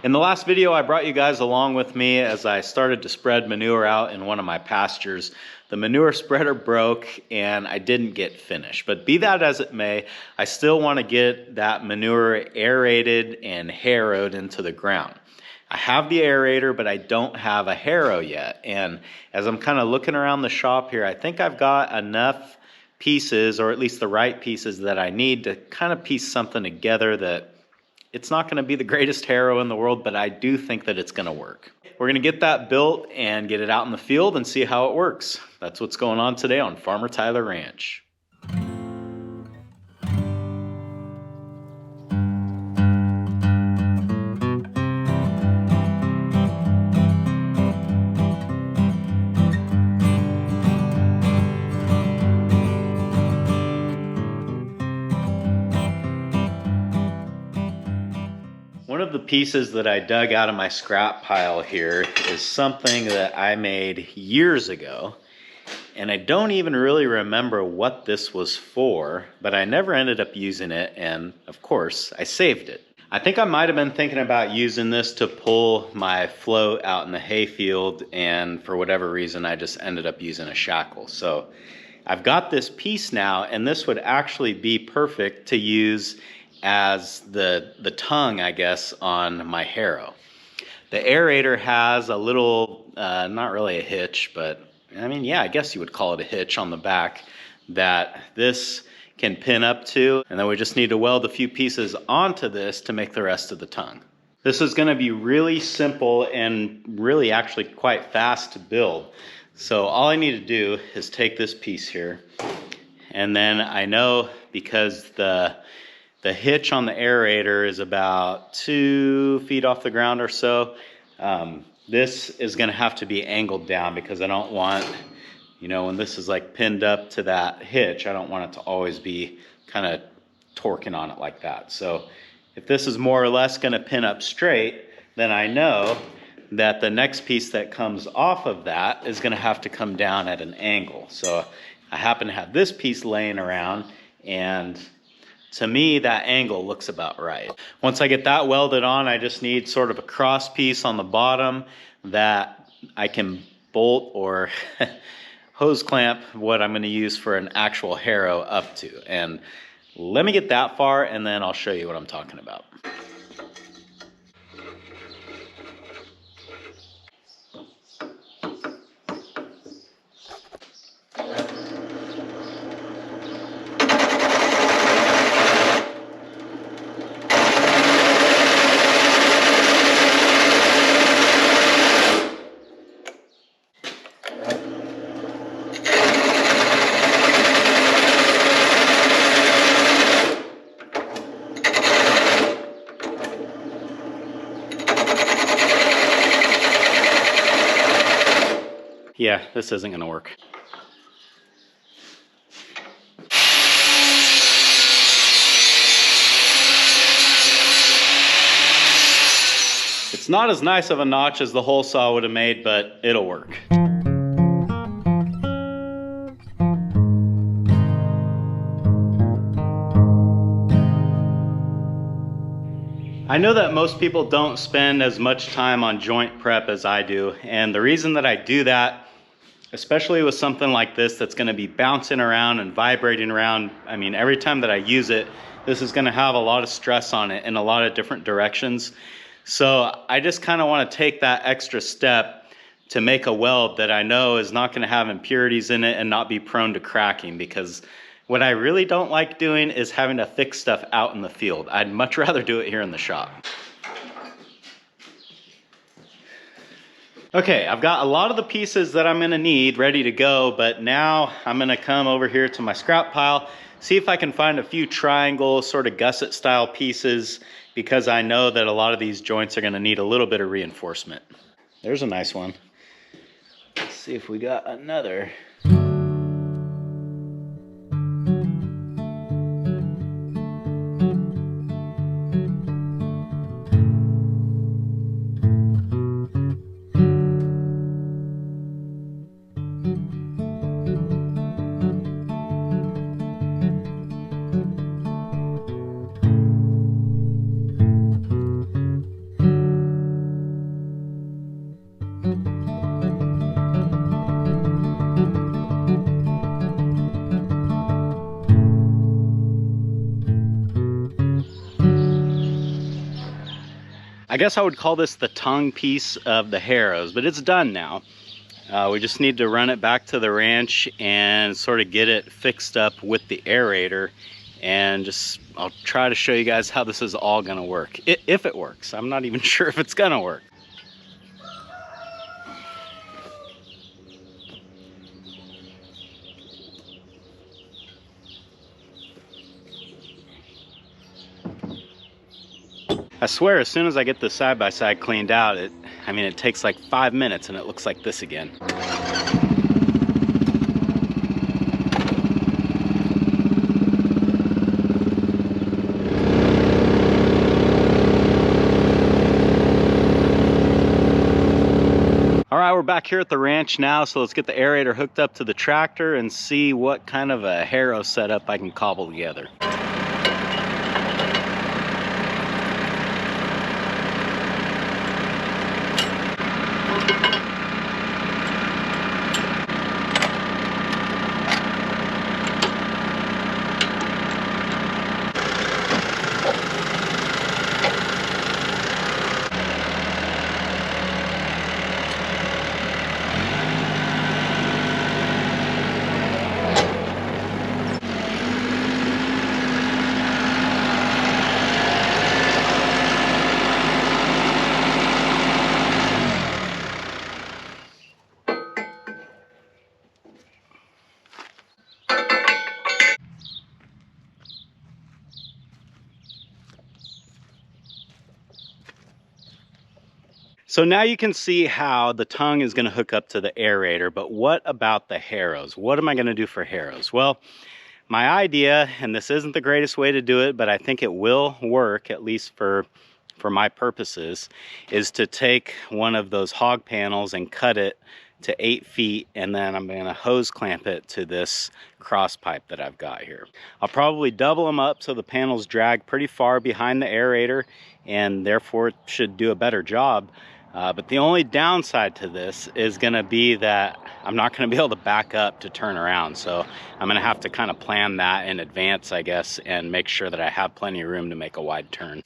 In the last video, I brought you guys along with me as I started to spread manure out in one of my pastures. The manure spreader broke and I didn't get finished. But be that as it may, I still want to get that manure aerated and harrowed into the ground. I have the aerator, but I don't have a harrow yet. And as I'm kind of looking around the shop here, I think I've got enough pieces, or at least the right pieces that I need to kind of piece something together that it's not going to be the greatest harrow in the world, but I do think that it's going to work. We're going to get that built and get it out in the field and see how it works. That's what's going on today on Farmertylerranch. One of the pieces that I dug out of my scrap pile here is something that I made years ago, and I don't even really remember what this was for, but I never ended up using it, and of course I saved it. I think I might have been thinking about using this to pull my float out in the hayfield, and for whatever reason I just ended up using a shackle. So I've got this piece now, and this would actually be perfect to use as the tongue, I guess, on my harrow. The aerator has a little, not really a hitch, but I mean, yeah, I guess you would call it a hitch on the back that this can pin up to, and then we just need to weld a few pieces onto this to make the rest of the tongue. This is gonna be really simple and really actually quite fast to build. So all I need to do is take this piece here, and then I know because the hitch on the aerator is about 2 feet off the ground or so. This is gonna have to be angled down because I don't want, you know, when this is like pinned up to that hitch, I don't want it to always be kind of torquing on it like that. So if this is more or less gonna pin up straight, then I know that the next piece that comes off of that is gonna have to come down at an angle. So I happen to have this piece laying around, and to me, that angle looks about right. Once I get that welded on, I just need sort of a cross piece on the bottom that I can bolt or hose clamp what I'm gonna use for an actual harrow up to. And let me get that far and then I'll show you what I'm talking about. Yeah, this isn't gonna work. It's not as nice of a notch as the hole saw would have made, but it'll work. I know that most people don't spend as much time on joint prep as I do, and the reason that I do that, especially with something like this that's gonna be bouncing around and vibrating around, I mean, every time that I use it, this is gonna have a lot of stress on it in a lot of different directions. So I just kind of want to take that extra step to make a weld that I know is not going to have impurities in it and not be prone to cracking, because what I really don't like doing is having to fix stuff out in the field. I'd much rather do it here in the shop. Okay, I've got a lot of the pieces that I'm going to need ready to go, but now I'm going to come over here to my scrap pile, see if I can find a few triangle sort of gusset style pieces, because I know that a lot of these joints are going to need a little bit of reinforcement. There's a nice one. Let's see if we got another. I guess I would call this the tongue piece of the harrows, but it's done now. We just need to run it back to the ranch and sort of get it fixed up with the aerator, and I'll try to show you guys how this is all gonna work. If it works. I'm not even sure if it's gonna work. I swear, as soon as I get the side-by-side cleaned out, it takes like 5 minutes and it looks like this again. All right, we're back here at the ranch now, so let's get the aerator hooked up to the tractor and see what kind of a harrow setup I can cobble together. So now you can see how the tongue is going to hook up to the aerator, but what about the harrows? What am I going to do for harrows? Well, my idea, and this isn't the greatest way to do it, but I think it will work, at least for my purposes, is to take one of those hog panels and cut it to 8 feet, and then I'm going to hose clamp it to this cross pipe that I've got here. I'll probably double them up so the panels drag pretty far behind the aerator, and therefore it should do a better job. But the only downside to this is going to be that I'm not going to be able to back up to turn around. So I'm going to have to kind of plan that in advance, I guess, and make sure that I have plenty of room to make a wide turn.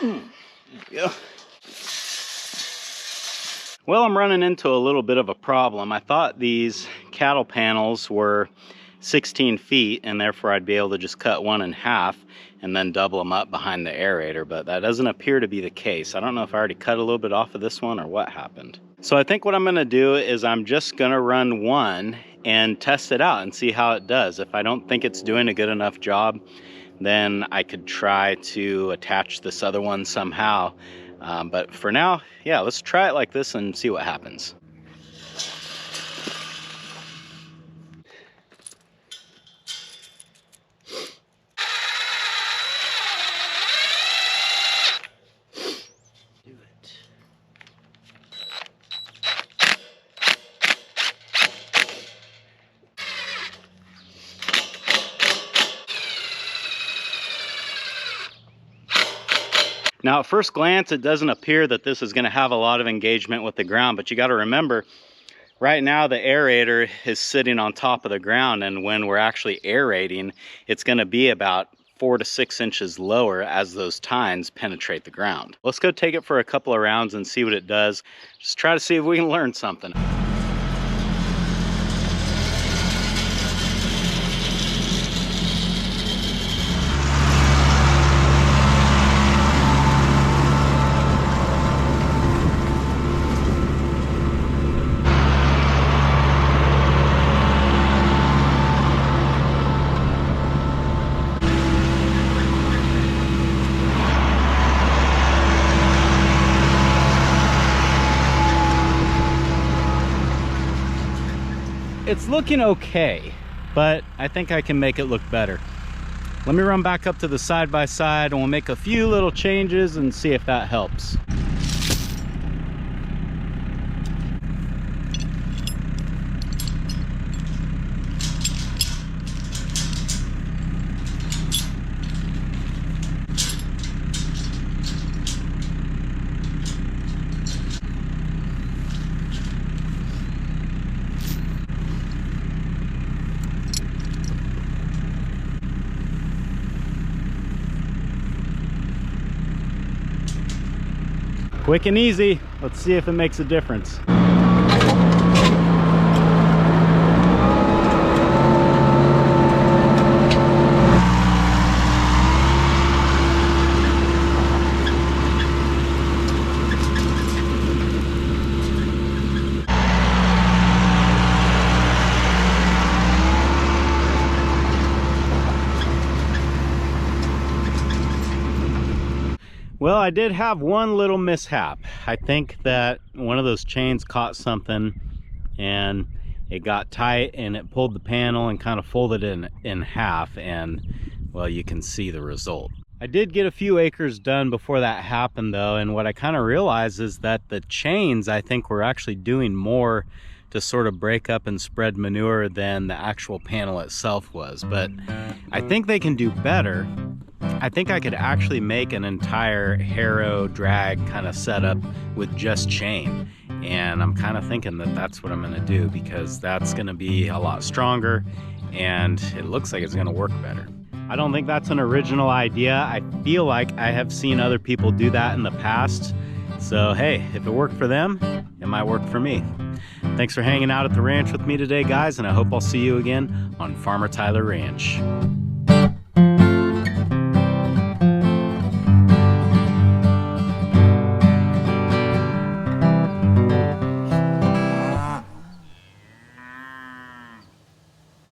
There we go. Well, I'm running into a little bit of a problem. I thought these cattle panels were 16 feet and therefore I'd be able to just cut one in half and then double them up behind the aerator, but that doesn't appear to be the case. I don't know if I already cut a little bit off of this one or what happened. So I think what I'm gonna do is I'm just gonna run one and test it out and see how it does. If I don't think it's doing a good enough job, then I could try to attach this other one somehow. But for now, yeah, let's try it like this and see what happens. Now, at first glance, it doesn't appear that this is going to have a lot of engagement with the ground, but you got to remember, right now the aerator is sitting on top of the ground, and when we're actually aerating, it's going to be about 4 to 6 inches lower as those tines penetrate the ground. Let's go take it for a couple of rounds and see what it does. Just try to see if we can learn something. It's looking okay, but I think I can make it look better. Let me run back up to the side-by-side and we'll make a few little changes and see if that helps. Quick and easy. Let's see if it makes a difference. Well, I did have one little mishap. I think that one of those chains caught something and it got tight and it pulled the panel and kind of folded it in half, and well, you can see the result. I did get a few acres done before that happened though, and what I kind of realized is that the chains, I think, were actually doing more to sort of break up and spread manure than the actual panel itself was. But I think they can do better. I think I could actually make an entire harrow drag kind of setup with just chain. And I'm kind of thinking that that's what I'm going to do, because that's going to be a lot stronger and it looks like it's going to work better. I don't think that's an original idea. I feel like I have seen other people do that in the past. So hey, if it worked for them, it might work for me. Thanks for hanging out at the ranch with me today, guys, and I hope I'll see you again on Farmer Tyler Ranch.